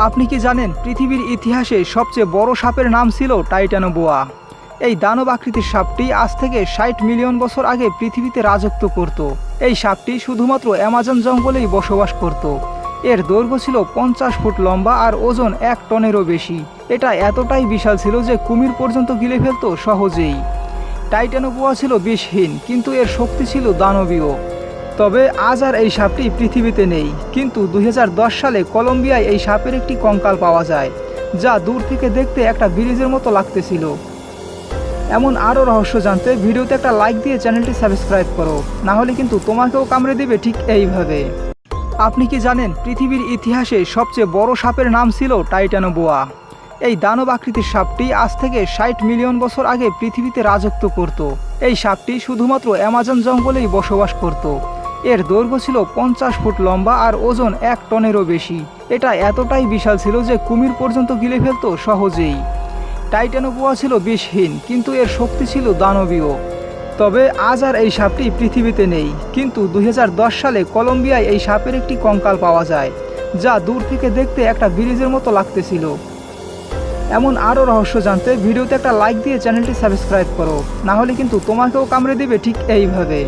আপনি কি জানেন পৃথিবীর ইতিহাসে সবচেয়ে বড় সাপের নাম ছিল টাইটানোবোয়া। এই দানব আকৃতির সাপটি আজ থেকে ৬০ মিলিয়ন বছর আগে পৃথিবীতে রাজত্ব করত। এই সাপটি শুধুমাত্র অ্যামাজন জঙ্গলেই বসবাস করত। এর দৈর্ঘ্য ছিল ৫০ ফুট লম্বা আর ওজন ১ টনেরও বেশি। এটা এতটাই বিশাল ছিল যে কুমির পর্যন্ত গিলে ফেলত সহজেই। টাইটানোবোয়া ছিল বিষহীন, কিন্তু এর শক্তি ছিল দানবীয়। তবে আজ আর এই সাপটি পৃথিবীতে নেই, কিন্তু ২০১০ সালে কলম্বিয়ায় এই সাপের একটি কঙ্কাল পাওয়া যায়, যা দূর থেকে দেখতে একটা ব্রিজের মতো লাগতেছিল। এমন আরও রহস্য জানতে ভিডিওতে একটা লাইক দিয়ে চ্যানেলটি সাবস্ক্রাইব করো, না হলে কিন্তু তোমাকেও কামড়ে দেবে ঠিক এইভাবে। আপনি কি জানেন পৃথিবীর ইতিহাসে সবচেয়ে বড় সাপের নাম ছিল টাইটানোবোয়া। এই দানব আকৃতির সাপটি আজ থেকে ৬০ মিলিয়ন বছর আগে পৃথিবীতে রাজত্ব করত। এই সাপটি শুধুমাত্র অ্যামাজন জঙ্গলেই বসবাস করত। এর দৈর্ঘ্য ছিল ৫০ ফুট লম্বা আর ওজন ১ টনেরও বেশি। এটা এতটাই বিশাল ছিল যে কুমির পর্যন্ত গিলে ফেলত সহজেই। টাইটানোবোয়া ছিল বিষহীন, কিন্তু এর শক্তি ছিল দানবীয়। তবে আজ আর এই সাপটি পৃথিবীতে নেই, কিন্তু ২০১০ সালে কলম্বিয়ায় এই সাপের একটি কঙ্কাল পাওয়া যায়, যা দূর থেকে দেখতে একটা ব্রিজের মতো লাগতেছিল। এমন আরও রহস্য জানতে ভিডিওতে একটা লাইক দিয়ে চ্যানেলটি সাবস্ক্রাইব করো, না হলে কিন্তু তোমাকেও কামড়ে দেবে ঠিক এইভাবে।